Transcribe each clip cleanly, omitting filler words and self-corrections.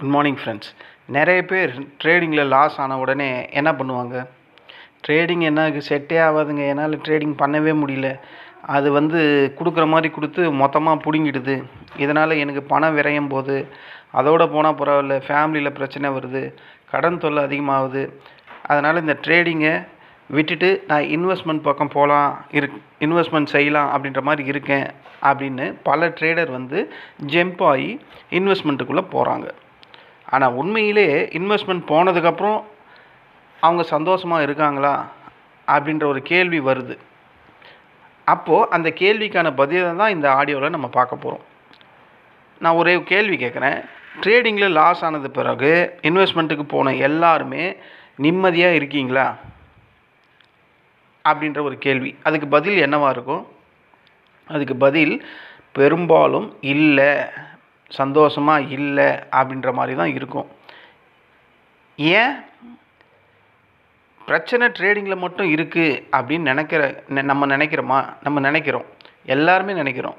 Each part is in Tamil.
Good morning friends. நிறைய பேர் ட்ரேடிங்கில் லாஸ் ஆன உடனே என்ன பண்ணுவாங்க? ட்ரேடிங் எனக்கு செட்டே ஆகாதுங்க, என்னால் ட்ரேடிங் பண்ணவே முடியல, அது கொடுக்குற மாதிரி கொடுத்து மொத்தமாக பிடுங்கிடுது, இதனால் எனக்கு பணம் விரையும் போது, அதோடு போனால் பரவாயில்ல, ஃபேமிலியில் பிரச்சனை வருது, கடன் தொல்லை அதிகமாகுது, அதனால் இந்த ட்ரேடிங்கை விட்டுட்டு நான் இன்வெஸ்ட்மெண்ட் பக்கம் போகலாம் இன்வெஸ்ட்மெண்ட் செய்யலாம் அப்படின்ற மாதிரி இருக்கேன் அப்படின்னு பல ட்ரேடர் ஜம்ப் ஆகி இன்வெஸ்ட்மெண்ட்டுக்குள்ளே போகிறாங்க. ஆனால் உண்மையிலே இன்வெஸ்ட்மெண்ட் போனதுக்கப்புறம் அவங்க சந்தோஷமாக இருக்காங்களா அப்படின்ற ஒரு கேள்வி வருது. அப்போது அந்த கேள்விக்கான பதிலை தான் இந்த ஆடியோவில் நம்ம பார்க்க போகிறோம். நான் ஒரே கேள்வி கேட்குறேன். ட்ரேடிங்கில் லாஸ் ஆனது பிறகு இன்வெஸ்ட்மெண்ட்டுக்கு போன எல்லாருமே நிம்மதியாக இருக்கீங்களா அப்படின்ற ஒரு கேள்வி. அதுக்கு பதில் என்னவாக இருக்கும்? அதுக்கு பதில் பெரும்பாலும் இல்லை, சந்தோஷமாக இல்லை அப்படின்ற மாதிரி தான் இருக்கும். ஏன்? பிரச்சனை ட்ரேடிங்கில் மட்டும் இருக்குது அப்படின்னு நம்ம நினைக்கிறோம், எல்லாருமே நினைக்கிறோம்.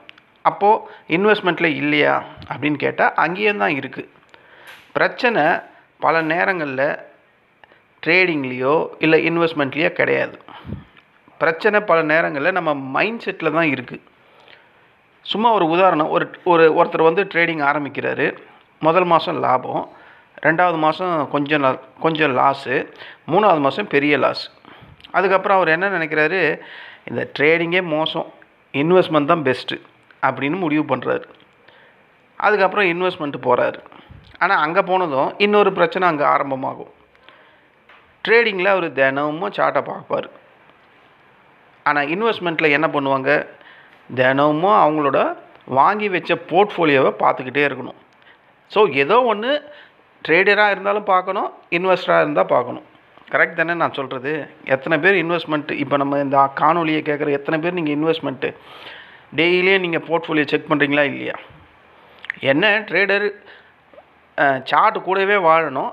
அப்போது இன்வெஸ்ட்மெண்ட்டில் இல்லையா அப்படின்னு கேட்டால் அங்கேயும் தான் இருக்குது. பிரச்சனை பல நேரங்களில் ட்ரேடிங்லேயோ இல்லை இன்வெஸ்ட்மெண்ட்லேயோ கிடையாது. பிரச்சனை பல நேரங்களில் நம்ம மைண்ட் செட்டில் தான் இருக்குது. சும்மா ஒரு உதாரணம், ஒருத்தர் ட்ரேடிங் ஆரம்பிக்கிறாரு. முதல் மாதம் லாபம், 2வது மாதம் கொஞ்சம் லாஸு, 3வது மாதம் பெரிய லாஸ். அதுக்கப்புறம் அவர் என்ன நினைக்கிறாரு? இந்த ட்ரேடிங்கே மோசம், இன்வெஸ்ட்மெண்ட் தான் பெஸ்ட்டு அப்படின்னு முடிவு பண்ணுறாரு. அதுக்கப்புறம் இன்வெஸ்ட்மெண்ட்டு போகிறாரு. ஆனால் அங்கே போனதும் இன்னொரு பிரச்சனை அங்கே ஆரம்பமாகும். ட்ரேடிங்கில் அவர் தினமும் சார்ட்டை பார்ப்பார். ஆனால் இன்வெஸ்ட்மெண்ட்டில் என்ன பண்ணுவாங்க? தினமும் அவங்களோட வாங்கி வச்ச போர்ட்ஃபோலியோவை பார்த்துக்கிட்டே இருக்கணும். ஸோ ஏதோ ஒன்று ட்ரேடராக இருந்தாலும் பார்க்கணும், இன்வெஸ்டராக இருந்தால் பார்க்கணும். கரெக்ட் தானே நான் சொல்கிறது? எத்தனை பேர் இன்வெஸ்ட்மெண்ட்டு, இப்போ நம்ம இந்த காணொலியை கேட்குற எத்தனை பேர் நீங்கள் இன்வெஸ்ட்மெண்ட்டு டெய்லியே நீங்கள் போர்ட்ஃபோலியோ செக் பண்ணுறீங்களா இல்லையா? என்ன ட்ரேடர் சார்ட்டு கூடவே வாழணும்.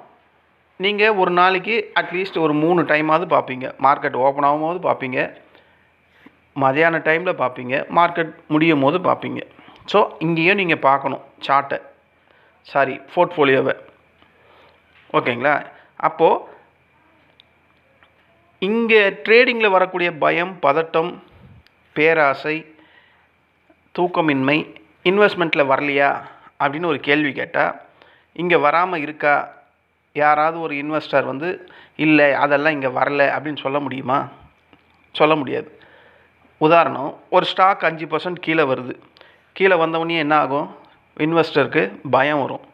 நீங்கள் ஒரு நாளைக்கு அட்லீஸ்ட் ஒரு 3 டைமாவது பார்ப்பீங்க. மார்க்கெட் ஓப்பன் ஆகும்போது பார்ப்பீங்க, மதியான டைமில் பார்ப்பீங்க, மார்க்கெட் முடியும் போது பார்ப்பீங்க. ஸோ இங்கேயும் நீங்கள் பார்க்கணும் போர்ட்ஃபோலியோவை. ஓகேங்களா? அப்போது இங்கே ட்ரேடிங்கில் வரக்கூடிய பயம், பதட்டம், பேராசை, தூக்கமின்மை இன்வெஸ்ட்மெண்ட்டில் வரலையா அப்படின்னு ஒரு கேள்வி கேட்டால், இங்கே வராமல் இருக்கா? யாராவது ஒரு இன்வெஸ்டர் இல்லை அதெல்லாம் இங்கே வரலை அப்படின்னு சொல்ல முடியுமா? சொல்ல முடியாது. உதாரணம், ஒரு ஸ்டாக் 5% கீழே வருது. கீழே வந்தவொடனே என்ன ஆகும்? இன்வெஸ்டருக்கு பயம் வரும்.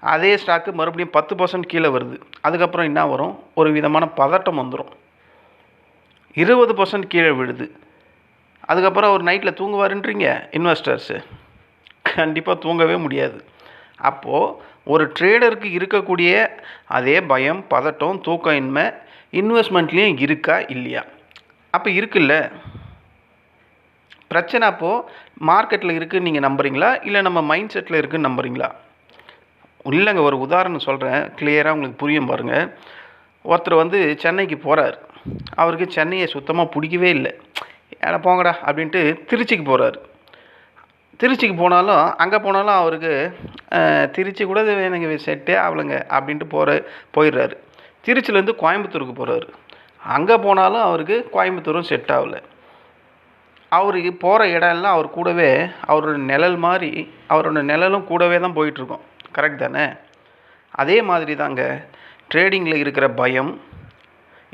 அதே ஸ்டாக்கு மறுபடியும் 10% கீழே வருது. அதுக்கப்புறம் என்ன வரும்? ஒரு விதமான பதட்டம் வந்துடும். 20% கீழே விழுது. அதுக்கப்புறம் ஒரு நைட்டில் தூங்குவாருன்றீங்க இன்வெஸ்டர்ஸு? கண்டிப்பாக தூங்கவே முடியாது. அப்போது ஒரு ட்ரேடருக்கு இருக்கக்கூடிய அதே பயம், பதட்டம், தூக்கமின்மை இன்வெஸ்ட்மெண்ட்லேயும் இருக்கா இல்லையா? அப்போ இருக்குல்ல. பிரச்சனை அப்போது மார்க்கெட்டில் இருக்குதுன்னு நீங்கள் நம்புறீங்களா, இல்லை நம்ம மைண்ட் செட்டில் இருக்குதுன்னு நம்புறீங்களா? இல்லைங்க, ஒரு உதாரணம் சொல்கிறேன், கிளியராக உங்களுக்கு புரியும் பாருங்கள். ஒருத்தர் சென்னைக்கு போகிறார். அவருக்கு சென்னையை சுத்தமாக பிடிக்கவே இல்லை. ஏன்னா போங்கடா அப்படின்ட்டு திருச்சிக்கு போகிறாரு. திருச்சிக்கு போனாலும் அங்கே போனாலும் அவருக்கு திருச்சி கூட எனக்கு செட்டே ஆகலைங்க அப்படின்ட்டு போயிடுறாரு. திருச்சியிலேருந்து கோயம்புத்தூருக்கு போகிறாரு. அங்கே போனாலும் அவருக்கு கோயம்புத்தூரும் செட் ஆகலை. அவருக்கு போகிற இடம்லாம் அவர் கூடவே அவரோட நிழல் மாதிரி, அவரோட நிழலும் கூடவே தான் போயிட்டுருக்கோம். கரெக்ட் தானே? அதே மாதிரி தாங்க ட்ரேடிங்கில் இருக்கிற பயம்,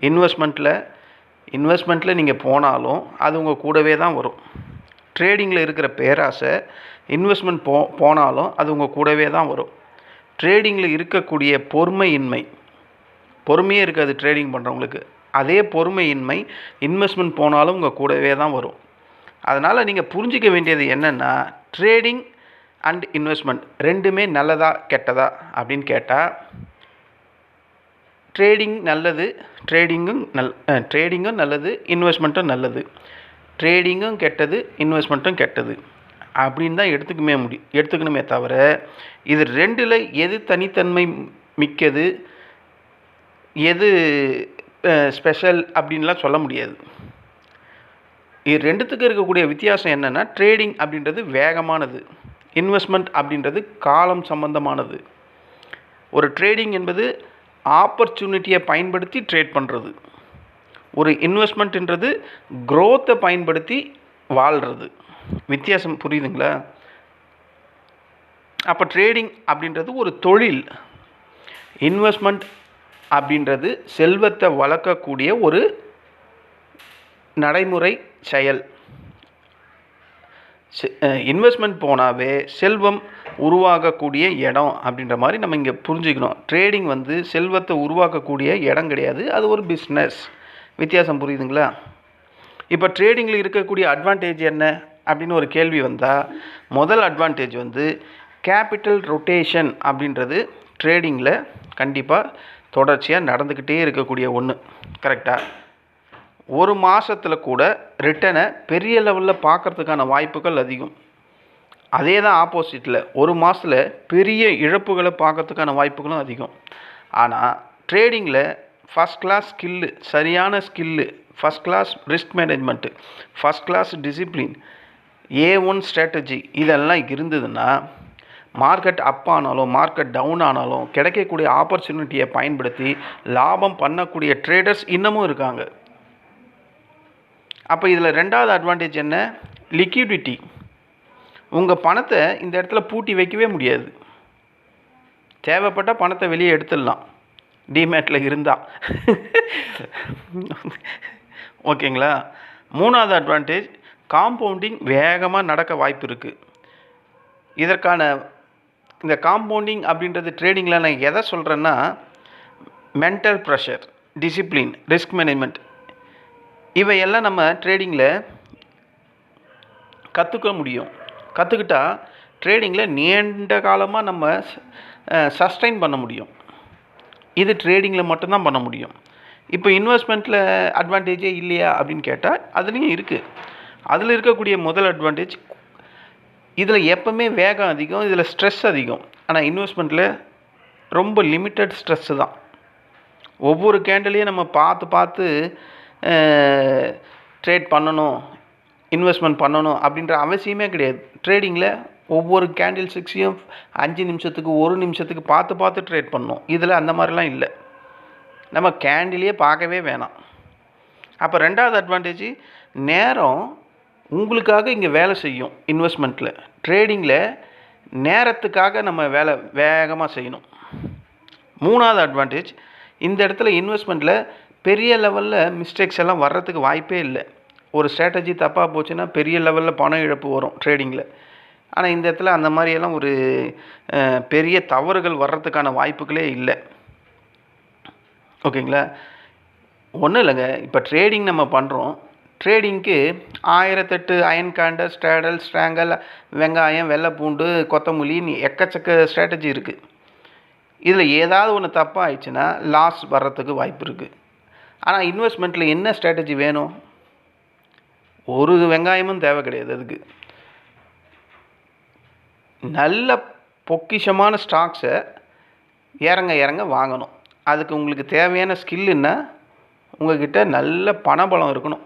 இன்வெஸ்ட்மெண்ட்டில் நீங்கள் போனாலும் அது உங்கள் கூடவே தான் வரும். ட்ரேடிங்கில் இருக்கிற பேராசை, இன்வெஸ்ட்மெண்ட் போனாலும் அது உங்கள் கூடவே தான் வரும். ட்ரேடிங்கில் இருக்கக்கூடிய பொறுமையே இருக்காது ட்ரேடிங் பண்ணுறவங்களுக்கு. அதே பொறுமையின்மை இன்வெஸ்ட்மெண்ட் போனாலும் உங்கள் கூடவே தான் வரும். அதனால் நீங்கள் புரிஞ்சிக்க வேண்டியது என்னென்னா, ட்ரேடிங் அண்ட் இன்வெஸ்ட்மெண்ட் ரெண்டுமே நல்லதா கெட்டதா அப்படின்னு கேட்டால், ட்ரேடிங்கும் நல்லது, இன்வெஸ்ட்மெண்ட்டும் நல்லது. ட்ரேடிங்கும் கெட்டது, இன்வெஸ்ட்மெண்ட்டும் கெட்டது அப்படின்னு தான் எடுத்துக்கணுமே தவிர, இது ரெண்டில் எது தனித்தன்மை மிக்கது, எது ஸ்பெஷல் அப்படின்லாம் சொல்ல முடியாது. இது ரெண்டுத்துக்கு இருக்கக்கூடிய வித்தியாசம் என்னென்னா, ட்ரேடிங் அப்படின்றது வேகமானது, இன்வெஸ்ட்மெண்ட் அப்படின்றது காலம் சம்பந்தமானது. ஒரு ட்ரேடிங் என்பது ஆப்பர்ச்சுனிட்டியை பயன்படுத்தி ட்ரேட் பண்ணுறது. ஒரு இன்வெஸ்ட்மெண்ட்ன்றது க்ரோத்தை பயன்படுத்தி வாழ்கிறது. வித்தியாசம் புரியுதுங்களா? அப்போ ட்ரேடிங் அப்படின்றது ஒரு தொழில், இன்வெஸ்ட்மெண்ட் அப்படின்றது செல்வத்தை வளர்க்கக்கூடிய ஒரு நடைமுறை செயல். இன்வெஸ்ட்மெண்ட் போனாவே செல்வம் உருவாகக்கூடிய இடம் அப்படின்ற மாதிரி நம்ம இங்கே புரிஞ்சுக்கணும். ட்ரேடிங் வந்து செல்வத்தை உருவாக்கக்கூடிய இடம் கிடையாது, அது ஒரு பிஸ்னஸ். வித்தியாசம் புரியுதுங்களா? இப்போ ட்ரேடிங்கில் இருக்கக்கூடிய அட்வான்டேஜ் என்ன அப்படின்னு ஒரு கேள்வி வந்தால், முதல் அட்வான்டேஜ் வந்து கேபிட்டல் ரொட்டேஷன் அப்படின்றது ட்ரேடிங்கில் கண்டிப்பாக தொடர்ச்சியாக நடந்துக்கிட்டே இருக்கக்கூடிய ஒன்று. கரெக்டாக ஒரு மாதத்தில் கூட ரிட்டனை பெரிய லெவலில் பார்க்குறதுக்கான வாய்ப்புகள் அதிகம். அதே தான் ஆப்போசிட்டில் ஒரு மாதத்தில் பெரிய இழப்புகளை பார்க்கறதுக்கான வாய்ப்புகளும் அதிகம். ஆனால் ட்ரேடிங்கில் ஃபஸ்ட் கிளாஸ் ஸ்கில்லு, சரியான skill, first class risk management, first class discipline, A1 strategy இதெல்லாம் இருந்ததுன்னா மார்க்கெட் அப் ஆனாலும் மார்க்கெட் டவுன் ஆனாலும் கிடைக்கக்கூடிய ஆப்பர்ச்சுனிட்டியை பயன்படுத்தி லாபம் பண்ணக்கூடிய ட்ரேடர்ஸ் இன்னமும் இருக்காங்க. அப்போ இதில் ரெண்டாவது அட்வான்டேஜ் என்ன? லிக்விடிட்டி. உங்கள் பணத்தை இந்த இடத்துல பூட்டி வைக்கவே முடியாது. தேவைப்பட்ட பணத்தை வெளியே எடுத்துடலாம், டிமேட்டில் இருந்தால். ஓகேங்களா? மூணாவது அட்வான்டேஜ் காம்பவுண்டிங் வேகமாக நடக்க வாய்ப்பு இருக்குது. இதற்கான இந்த காம்பவுண்டிங் அப்படின்றது ட்ரேடிங்கில் நான் எதை சொல்கிறேன்னா, mental pressure, discipline, risk management இவையெல்லாம் நம்ம ட்ரேடிங்கில் கற்றுக்க முடியும். கற்றுக்கிட்டா ட்ரேடிங்கில் நீண்ட காலமாக நம்ம சஸ்டைன் பண்ண முடியும். இது ட்ரேடிங்கில் மட்டும்தான் பண்ண முடியும். இப்போ இன்வெஸ்ட்மெண்ட்டில் அட்வான்டேஜே இல்லையா அப்படின்னு கேட்டால் அதுலேயும் இருக்குது. அதில் இருக்கக்கூடிய முதல் அட்வான்டேஜ், இதில் எப்போவுமே வேகம் அதிகம், இதில் ஸ்ட்ரெஸ் அதிகம். ஆனால் இன்வெஸ்ட்மெண்ட்டில் ரொம்ப லிமிட்டட் ஸ்ட்ரெஸ்ஸு தான். ஒவ்வொரு கேண்டிலையும் நம்ம பார்த்து பார்த்து ட்ரேட் பண்ணணும், இன்வெஸ்ட்மெண்ட் பண்ணணும் அப்படின்ற அவசியமே கிடையாது. ட்ரேடிங்கில் ஒவ்வொரு கேண்டில் சிக்ஸையும் 5 நிமிஷத்துக்கு 1 நிமிஷத்துக்கு பார்த்து பார்த்து ட்ரேட் பண்ணணும். இதில் அந்த மாதிரிலாம் இல்லை, நம்ம கேண்டிலே பார்க்கவே வேணாம். அப்போ ரெண்டாவது அட்வான்டேஜ், நேரம் உங்களுக்காக இங்கே வேலை செய்யும். இன்வெஸ்ட்மெண்ட்டில், ட்ரேடிங்கில் நேரத்துக்காக நம்ம வேலை வேகமாக செய்யணும். மூணாவது அட்வான்டேஜ், இந்த இடத்துல இன்வெஸ்ட்மெண்ட்டில் பெரிய லெவலில் மிஸ்டேக்ஸ் எல்லாம் வர்றதுக்கு வாய்ப்பே இல்லை. ஒரு ஸ்ட்ராட்டஜி தப்பாக போச்சுன்னா பெரிய லெவலில் பண இழப்பு வரும் ட்ரேடிங்கில். ஆனால் இந்த இடத்துல அந்த மாதிரியெல்லாம் ஒரு பெரிய தவறுகள் வர்றதுக்கான வாய்ப்புகளே இல்லை. ஓகேங்களா? ஒன்றும் இல்லைங்க, இப்போ ட்ரேடிங் நம்ம பண்ணுறோம். ட்ரேடிங்க்கு 1008 அயன் கேண்டல், ஸ்ட்ராடல், ஸ்ட்ராங்கல், வெங்காயம், வெள்ளை பூண்டு, கொத்தமல்லின்னு எக்கச்சக்க ஸ்ட்ராட்டஜி இருக்குது. இதில் ஏதாவது ஒன்று தப்பாக ஆயிடுச்சுன்னா லாஸ் வர்றதுக்கு வாய்ப்பு இருக்குது. ஆனால் இன்வெஸ்ட்மெண்ட்டில் என்ன ஸ்ட்ராட்டஜி வேணும்? ஒரு வெங்காயமும் தேவை கிடையாது. அதுக்கு நல்ல பொக்கிஷமான ஸ்டாக்ஸை இறங்க வாங்கணும். அதுக்கு உங்களுக்கு தேவையான ஸ்கில்லுன்னா உங்கள்கிட்ட நல்ல பணபலம் இருக்கணும்.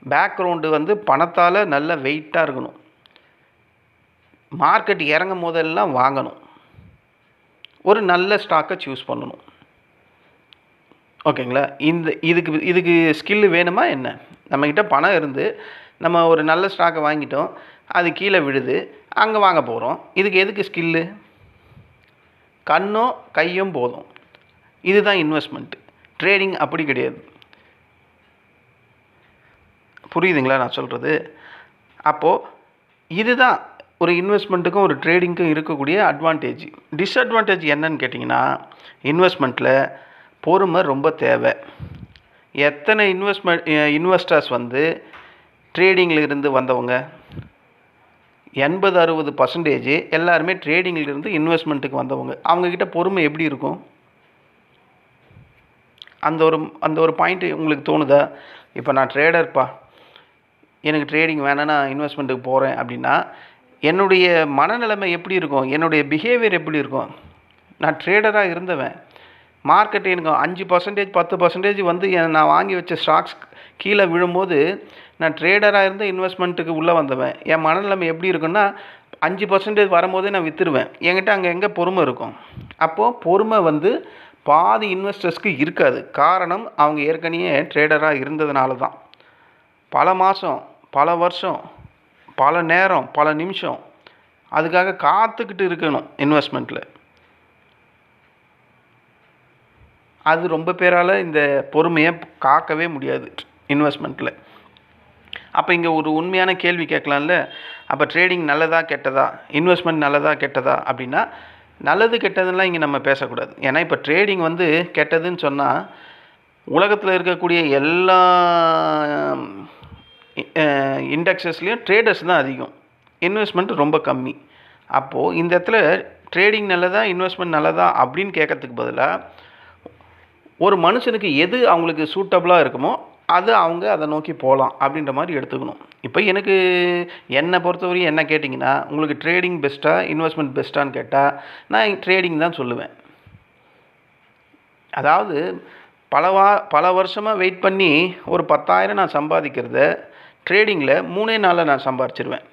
பேக்ரவுண்டு வந்து பணத்தால் நல்ல வெயிட்டாக இருக்கணும். மார்க்கெட் இறங்கும் போதெல்லாம் வாங்கணும். ஒரு நல்ல ஸ்டாக்கை சூஸ் பண்ணணும். ஓகேங்களா? இதுக்கு ஸ்கில்லு வேணுமா என்ன? நம்மக்கிட்ட பணம் இருந்து நம்ம ஒரு நல்ல ஸ்டாக்கை வாங்கிட்டோம், அது கீழே விழுது, அங்கே வாங்க போகிறோம். இதுக்கு எதுக்கு ஸ்கில்லு? கண்ணும் கையும் போதும். இதுதான் இன்வெஸ்ட்மெண்ட்டு. ட்ரேடிங் அப்படி கிடையாது. புரியுதுங்களா நான் சொல்கிறது? அப்போது இதுதான் ஒரு இன்வெஸ்ட்மெண்ட்டுக்கும் ஒரு ட்ரேடிங்க்கும் இருக்கக்கூடிய அட்வான்டேஜ். டிஸ்அட்வான்டேஜ் என்னன்னு கேட்டிங்கன்னா, இன்வெஸ்ட்மெண்ட்டில் பொறுமை ரொம்ப தேவை. எத்தனை இன்வெஸ்டர்ஸ் வந்து ட்ரேடிங்கில் இருந்து வந்தவங்க? 80-60% எல்லாருமே ட்ரேடிங்கிலிருந்து இன்வெஸ்ட்மெண்ட்டுக்கு வந்தவங்க. அவங்கக்கிட்ட பொறுமை எப்படி இருக்கும்? அந்த ஒரு பாயிண்ட் உங்களுக்கு தோணுதா? இப்போ நான் ட்ரேடர்ப்பா, எனக்கு ட்ரேடிங் வேணாம், நான் இன்வெஸ்ட்மெண்ட்டுக்கு போகிறேன் அப்படின்னா என்னுடைய மனநிலைமை எப்படி இருக்கும்? என்னுடைய பிஹேவியர் எப்படி இருக்கும்? நான் ட்ரேடராக இருந்தவன், மார்க்கெட் எனக்கு 5%, 10% வந்து நான் வாங்கி வச்ச ஸ்டாக்ஸ் கீழே விழும்போது நான் ட்ரேடராக இருந்து இன்வெஸ்ட்மெண்ட்டுக்கு உள்ளே வந்தவன். என் மனநிலைமை எப்படி இருக்குன்னா, 5% வரும்போதே நான் விற்றுருவேன். என்கிட்ட அங்கே எங்கே பொறுமை இருக்கும்? அப்போது பொறுமை வந்து பாதி இன்வெஸ்டர்ஸ்க்கு இருக்காது. காரணம் அவங்க ஏற்கனவே ட்ரேடராக இருந்ததுனால தான். பல மாதம், பல வருஷம், பல நேரம், பல நிமிஷம் அதுக்காக காத்துக்கிட்டு இருக்கணும் இன்வெஸ்ட்மெண்ட்டில். அது ரொம்ப பேரால் இந்த பொறுமையை காக்கவே முடியாது இன்வெஸ்ட்மெண்ட்டில். அப்போ இங்கே ஒரு உண்மையான கேள்வி கேட்கலாம்ல, அப்போ ட்ரேடிங் நல்லதா கெட்டதா, இன்வெஸ்ட்மெண்ட் நல்லதா கெட்டதா அப்படின்னா, நல்லது கெட்டதுலாம் இங்கே நம்ம பேசக்கூடாது. ஏன்னா இப்போ ட்ரேடிங் வந்து கெட்டதுன்னு சொன்னால் உலகத்தில் இருக்கக்கூடிய எல்லா இண்டெக்ஸஸ்லேயும் ட்ரேடர்ஸ் தான் அதிகம், இன்வெஸ்ட்மெண்ட் ரொம்ப கம்மி. அப்போது இந்த இடத்துல ட்ரேடிங் நல்லதா இன்வெஸ்ட்மெண்ட் நல்லதா அப்படின்னு கேட்கறதுக்கு பதிலாக ஒரு மனுஷனுக்கு எது அவங்களுக்கு சூட்டபுளாக இருக்குமோ அது அவங்க அதை நோக்கி போகலாம் அப்படின்ற மாதிரி எடுத்துக்கணும். இப்போ என்னை பொறுத்தவரையும் என்ன கேட்டிங்கன்னா, உங்களுக்கு ட்ரேடிங் பெஸ்ட்டா இன்வெஸ்ட்மெண்ட் பெஸ்ட்டான்னு கேட்டால் நான் ட்ரேடிங் தான் சொல்லுவேன். அதாவது பல வருஷமாக வெயிட் பண்ணி ஒரு 10,000 நான் சம்பாதிக்கிறத ட்ரேடிங்கில் 3 நாளில் நான் சம்பாதிச்சிருவேன்.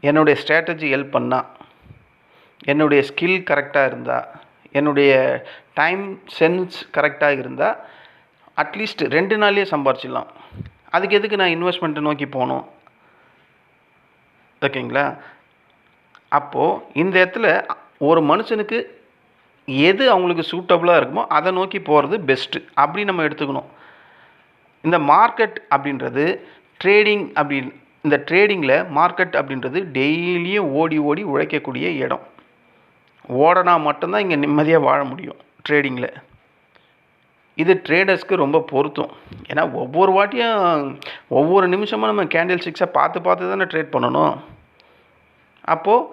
என்னுடைய ஸ்ட்ராட்டஜி ஹெல்ப் பண்ணால், என்னுடைய ஸ்கில் கரெக்டாக இருந்தால், என்னுடைய டைம் சென்ஸ் கரெக்டாக இருந்தால் அட்லீஸ்ட் 2 நாள்லேயே சம்பாரிச்சிடலாம். அதுக்கு எதுக்கு நான் இன்வெஸ்ட்மெண்ட்டை நோக்கி போகணும்? ஓகேங்களா? அப்போது இந்த இடத்துல ஒரு மனுஷனுக்கு எது அவங்களுக்கு சூட்டபுளாக இருக்குமோ அதை நோக்கி போகிறது பெஸ்ட்டு அப்படி நம்ம எடுத்துக்கணும். இந்த மார்க்கெட் அப்படின்றது இந்த ட்ரேடிங்கில் மார்க்கெட் அப்படின்றது டெய்லியும் ஓடி ஓடி உழைக்கக்கூடிய இடம். ஓடனா மட்டும்தான் இங்கே நிம்மதியாக வாழ முடியும் ட்ரேடிங்கில். இது ட்ரேடர்ஸ்க்கு ரொம்ப பொருத்தம். ஏன்னா ஒவ்வொரு வாட்டியும் ஒவ்வொரு நிமிஷமும் நம்ம கேண்டில் ஸ்டிக்ஸை பார்த்து தானே ட்ரேட் பண்ணணும். அப்போது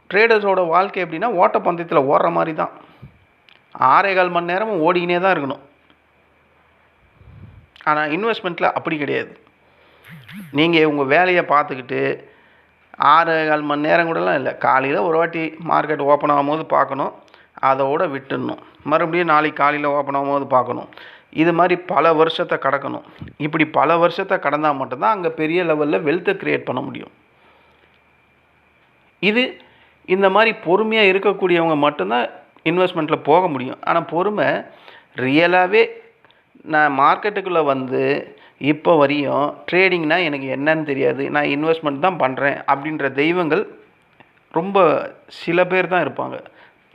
ட்ரேடர்ஸோட வாழ்க்கை எப்படின்னா ஓட்டப்பந்தயத்தில் ஓடுற மாதிரி தான். 6.25 மணி நேரமும் ஓடிக்கினே தான் இருக்கணும். ஆனால் இன்வெஸ்ட்மெண்ட்டில் அப்படி கிடையாது. நீங்கள் உங்கள் வேலையை பார்த்துக்கிட்டு 6.25 மணி நேரம் கூடலாம் இல்லை, காலையில் ஒரு வாட்டி மார்க்கெட் ஓப்பன் ஆகும்போது பார்க்கணும், அதோடு விட்டுடணும். மறுபடியும் நாளைக்கு காலையில் ஓப்பன் ஆகும்போது பார்க்கணும். இது மாதிரி பல வருஷத்தை கடக்கணும். இப்படி பல வருஷத்தை கடந்தால் மட்டும்தான் அங்கே பெரிய லெவலில் வெல்த்தை க்ரியேட் பண்ண முடியும். இந்த மாதிரி பொறுமையாக இருக்கக்கூடியவங்க மட்டும்தான் இன்வெஸ்ட்மெண்ட்டில் போக முடியும். ஆனால் பொறுமை ரியலாகவே நான் மார்க்கெட்டுக்குள்ளே வந்து இப்போ வரையும் ட்ரேடிங்னால் எனக்கு என்னன்னு தெரியாது, நான் இன்வெஸ்ட்மெண்ட் தான் பண்ணுறேன் அப்படின்ற தெய்வங்கள் ரொம்ப சில பேர் தான் இருப்பாங்க.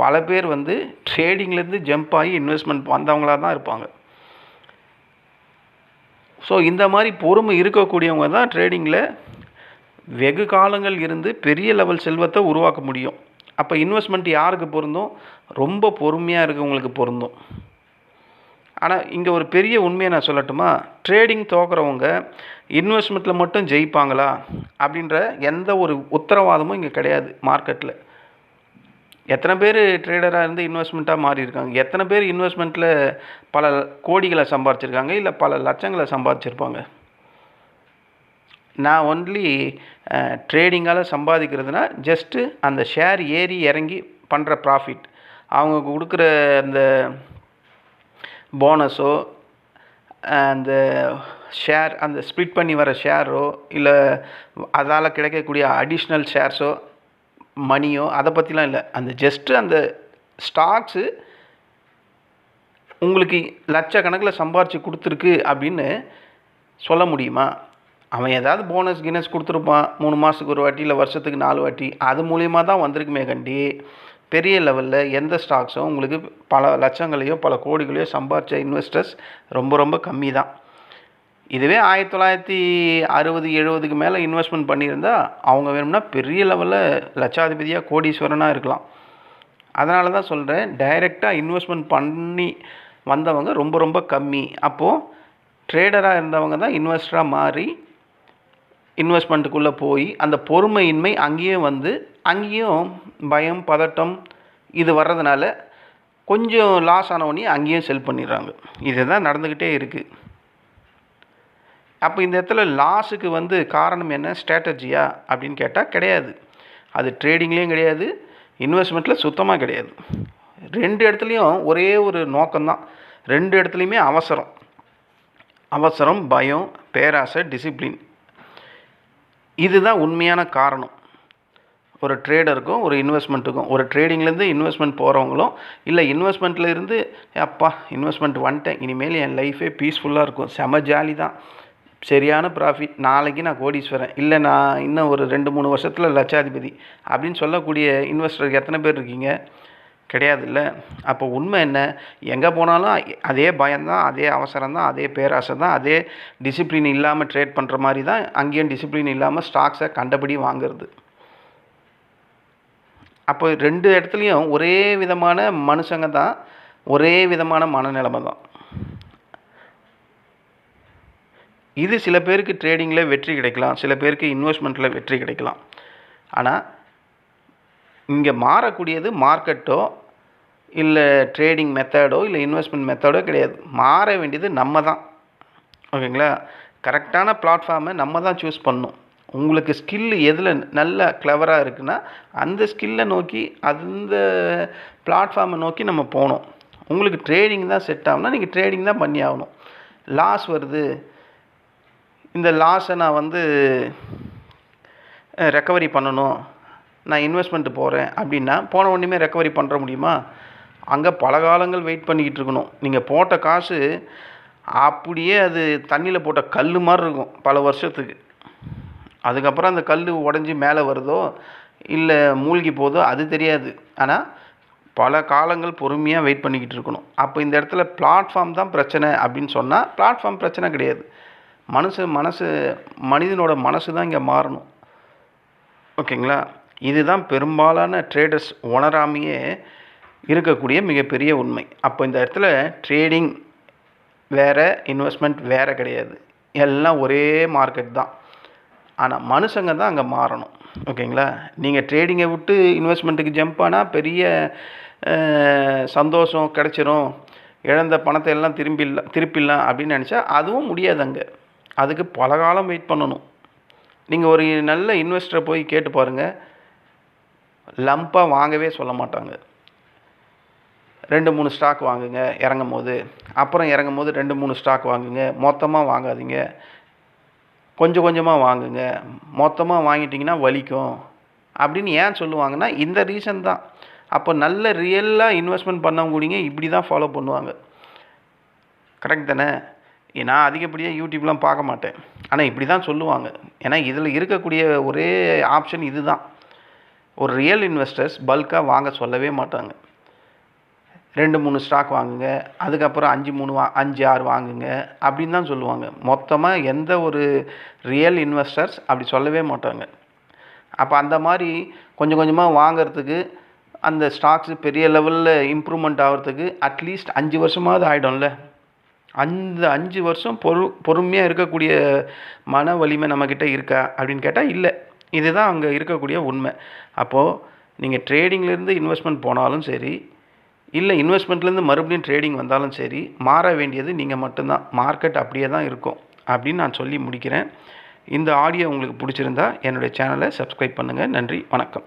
பல பேர் வந்து ட்ரேடிங்லேருந்து ஜம்ப் ஆகி இன்வெஸ்ட்மெண்ட் வந்தவங்களாக தான் இருப்பாங்க. ஸோ இந்த மாதிரி பொறுமை இருக்கக்கூடியவங்க தான் ட்ரேடிங்கில் வெகு காலங்கள் இருந்து பெரிய லெவல் செல்வத்தை உருவாக்க முடியும். அப்போ இன்வெஸ்ட்மெண்ட் யாருக்கு பொருந்தும்? ரொம்ப பொறுமையாக இருக்கவங்களுக்கு பொருந்தும். ஆனால் இங்கே ஒரு பெரிய உண்மையை நான் சொல்லட்டுமா? ட்ரேடிங் தோக்குறவங்க இன்வெஸ்ட்மெண்ட்டில் மட்டும் ஜெயிப்பாங்களா அப்படின்ற எந்த ஒரு உத்தரவாதமும் இங்கே கிடையாது. மார்க்கெட்டில் எத்தனை பேர் ட்ரேடராக இருந்து இன்வெஸ்ட்மெண்ட்டாக மாறி இருக்காங்க? எத்தனை பேர் இன்வெஸ்ட்மெண்ட்டில் பல கோடிகளை சம்பாதிச்சிருக்காங்க, இல்லை பல லட்சங்களை சம்பாதிச்சிருப்பாங்க? நான் ஒன்லி ட்ரேடிங்கால் சம்பாதிக்கிறதுனா ஜஸ்ட்டு அந்த ஷேர் ஏறி இறங்கி பண்ணுற ப்ராஃபிட், அவங்க கொடுக்குற அந்த போனஸோ, அந்த ஷேர் அந்த ஸ்ப்ளிட் பண்ணி வர ஷேரோ, இல்லை அதால் கிடைக்கக்கூடிய அடிஷ்னல் ஷேர்ஸோ மணியோ அதை பற்றிலாம் இல்லை. அந்த ஜஸ்ட்டு அந்த ஸ்டாக்ஸு உங்களுக்கு லட்சக்கணக்கில் சம்பாரித்து கொடுத்துருக்கு அப்படின்னு சொல்ல முடியுமா? அவன் ஏதாவது போனஸ் கொடுத்துருப்பான், 3 மாதத்துக்கு ஒரு வாட்டி, இல்லை வருஷத்துக்கு 4 வாட்டி. அது மூலிமா தான் வந்திருக்குமே கண்டி பெரிய லெவலில் எந்த ஸ்டாக்ஸும் உங்களுக்கு பல லட்சங்களையோ பல கோடிகளையோ சம்பாதிச்ச இன்வெஸ்டர்ஸ் ரொம்ப ரொம்ப கம்மி தான். இதுவே 1960, 70க்கு மேலே இன்வெஸ்ட்மெண்ட் பண்ணியிருந்தால் அவங்க வேணும்னா பெரிய லெவலில் லட்சாதிபதியாக கோடீஸ்வரனாக இருக்கலாம். அதனால தான் சொல்கிறேன், டைரெக்டாக இன்வெஸ்ட்மெண்ட் பண்ணி வந்தவங்க ரொம்ப ரொம்ப கம்மி. அப்போது ட்ரேடராக இருந்தவங்க தான் இன்வெஸ்டராக மாறி இன்வெஸ்ட்மெண்ட்டுக்குள்ளே போய் அந்த பொறுமையின்மை அங்கேயும் பயம், பதட்டம் இது வர்றதுனால கொஞ்சம் லாஸ் ஆனவொடனே அங்கேயும் செல் பண்ணிடுறாங்க. இதுதான் நடந்துக்கிட்டே இருக்குது. அப்போ இந்த இடத்துல லாஸுக்கு காரணம் என்ன? ஸ்ட்ராட்டஜியா அப்படின்னு கேட்டால் கிடையாது. அது ட்ரேடிங்லேயும் கிடையாது, இன்வெஸ்ட்மெண்ட்டில் சுத்தமாக கிடையாது. 2 இடத்துலையும் ஒரே ஒரு நோக்கம்தான். 2 இடத்துலையுமே அவசரம், பயம், பேராசை, டிசிப்ளின். இதுதான் உண்மையான காரணம். ஒரு ட்ரேடருக்கும் ஒரு இன்வெஸ்ட்மெண்ட்டுக்கும். ஒரு ட்ரேடிங்லேருந்து இன்வெஸ்ட்மெண்ட் போகிறவங்களும், இல்லை இன்வெஸ்ட்மெண்ட்டில் இருந்து அப்பா இன்வெஸ்ட்மெண்ட் வந்துட்டேன், இனிமேல் என் லைஃபே பீஸ்ஃபுல்லாக இருக்கும், செம ஜாலி தான், சரியான ப்ராஃபிட், நாளைக்கு நான் கோடீஸ்வரன், இல்லை நான் இன்னும் ஒரு 2-3 வருஷத்தில் லட்சாதிபதி அப்படின்னு சொல்லக்கூடிய இன்வெஸ்டர் எத்தனை பேர் இருக்கீங்க? கிடையாதுல்ல. அப்போ உண்மை என்ன? எங்கே போனாலும் அதே பயம்தான், அதே அவசரம்தான், அதே பேராசை தான், அதே டிசிப்ளின் இல்லாமல் ட்ரேட் பண்ணுற மாதிரி தான் அங்கேயும் டிசிப்ளின் இல்லாமல் ஸ்டாக்ஸை கண்டபடி வாங்குறது. அப்போ 2 இடத்துலையும் ஒரே விதமான மனுஷங்க தான், ஒரே விதமான மனநிலைமை தான். இது சில பேருக்கு ட்ரேடிங்கில் வெற்றி கிடைக்கலாம், சில பேருக்கு இன்வெஸ்ட்மெண்ட்டில் வெற்றி கிடைக்கலாம். ஆனால் இங்கே மாறக்கூடியது மார்க்கெட்டோ இல்லை ட்ரேடிங் மெத்தடோ இல்லை இன்வெஸ்ட்மெண்ட் மெத்தடோ கிடையாது. மாற வேண்டியது நம்ம தான். ஓகேங்களா? கரெக்டான பிளாட்ஃபார்மை நம்ம தான் சூஸ் பண்ணணும். உங்களுக்கு ஸ்கில் எதில் நல்ல கிளவராக இருக்குன்னா அந்த ஸ்கில்லை நோக்கி அந்த பிளாட்ஃபார்மை நோக்கி நம்ம போகணும். உங்களுக்கு ட்ரேடிங் தான் செட் ஆகும்னா நீங்கள் ட்ரேடிங் தான் பண்ணி ஆகணும். லாஸ் வருது, இந்த லாஸை நான் ரெக்கவரி பண்ணணும், நான் இன்வெஸ்ட்மெண்ட்டு போகிறேன் அப்படின்னா போன உடனே ரெக்கவரி பண்ணுற முடியுமா? அங்கே பல காலங்கள் வெயிட் பண்ணிக்கிட்டு இருக்கணும். நீங்கள் போட்ட காசு அப்படியே அது தண்ணியில் போட்ட கல் மாதிரி இருக்கும் பல வருஷத்துக்கு. அதுக்கப்புறம் அந்த கல் உடஞ்சி மேலே வருதோ இல்லை மூழ்கி போதோ அது தெரியாது. ஆனால் பல காலங்கள் பொறுமையாக வெயிட் பண்ணிக்கிட்டு இருக்கணும். அப்போ இந்த இடத்துல பிளாட்ஃபார்ம் தான் பிரச்சனை அப்படின்னு சொன்னால் பிளாட்ஃபார்ம் பிரச்சனை கிடையாது. மனிதனோட மனசு தான் இங்கே மாறணும். ஓகேங்களா? இதுதான் பெரும்பாலான ட்ரேடர்ஸ் உணராமையே இருக்கக்கூடிய மிகப்பெரிய உண்மை. அப்போ இந்த இடத்துல ட்ரேடிங் வேறு, இன்வெஸ்ட்மெண்ட் வேறு கிடையாது, எல்லாம் ஒரே மார்க்கெட் தான். ஆனால் மனுஷங்க தான் அங்கே மாறணும். ஓகேங்களா? நீங்கள் ட்ரேடிங்கை விட்டு இன்வெஸ்ட்மெண்ட்டுக்கு ஜம்ப் ஆனால் பெரிய சந்தோஷம் கிடச்சிரும், இழந்த பணத்தை எல்லாம் திருப்பிடலாம் அப்படின்னு நினச்சா அதுவும் முடியாது. அங்கே அதுக்கு பல காலம் வெயிட் பண்ணணும். நீங்கள் ஒரு நல்ல இன்வெஸ்டரை போய் கேட்டு பாருங்கள், லம்பாக வாங்கவே சொல்ல மாட்டாங்க. 2-3 ஸ்டாக் வாங்குங்க இறங்கும் போது, அப்புறம் இறங்கும் போது 2-3 ஸ்டாக் வாங்குங்க, மொத்தமாக வாங்காதீங்க, கொஞ்சம் கொஞ்சமாக வாங்குங்க, மொத்தமாக வாங்கிட்டிங்கன்னா வலிக்கும் அப்படின்னு ஏன் சொல்லுவாங்கன்னா இந்த ரீசன் தான். அப்போ நல்ல ரியலாக இன்வெஸ்ட்மெண்ட் பண்ணவங்க இப்படி தான் ஃபாலோ பண்ணுவாங்க. கரெக்ட் தானே? நான் அதிகப்படியாக யூடியூப்லாம் பார்க்க மாட்டேன், ஆனால் இப்படி தான் சொல்லுவாங்க. ஏன்னா இதில் இருக்கக்கூடிய ஒரே ஆப்ஷன் இது தான். ஒரு ரியல் இன்வெஸ்டர்ஸ் பல்காக வாங்க சொல்லவே மாட்டாங்க. 2-3 ஸ்டாக் வாங்குங்க, அதுக்கப்புறம் 5-6 வாங்குங்க அப்படின்னு தான் சொல்லுவாங்க. மொத்தமாக எந்த ஒரு ரியல் இன்வெஸ்டர்ஸ் அப்படி சொல்லவே மாட்டாங்க. அப்போ அந்த மாதிரி கொஞ்சம் கொஞ்சமாக வாங்கிறதுக்கு, அந்த ஸ்டாக்ஸு பெரிய லெவலில் இம்ப்ரூவ்மெண்ட் ஆகிறதுக்கு அட்லீஸ்ட் 5 வருஷமாவது ஆகிடும்ல. அந்த 5 வருஷம் பொறுமையாக இருக்கக்கூடிய மன வலிமை நம்மக்கிட்ட இருக்கா அப்படின்னு கேட்டால் இல்லை. இதுதான் அங்கே இருக்கக்கூடிய உண்மை. அப்போது நீங்கள் ட்ரேடிங்லேருந்து இன்வெஸ்ட்மெண்ட் போனாலும் சரி, இல்லை இன்வெஸ்ட்மெண்ட்லேருந்து மறுபடியும் ட்ரேடிங் வந்தாலும் சரி, மாற வேண்டியது நீங்கள் மட்டும்தான். மார்க்கெட் அப்படியே தான் இருக்கும் அப்படின்னு நான் சொல்லி முடிக்கிறேன். இந்த ஆடியோ உங்களுக்கு பிடிச்சிருந்தா என்னுடைய சேனலை சப்ஸ்கிரைப் பண்ணுங்கள். நன்றி, வணக்கம்.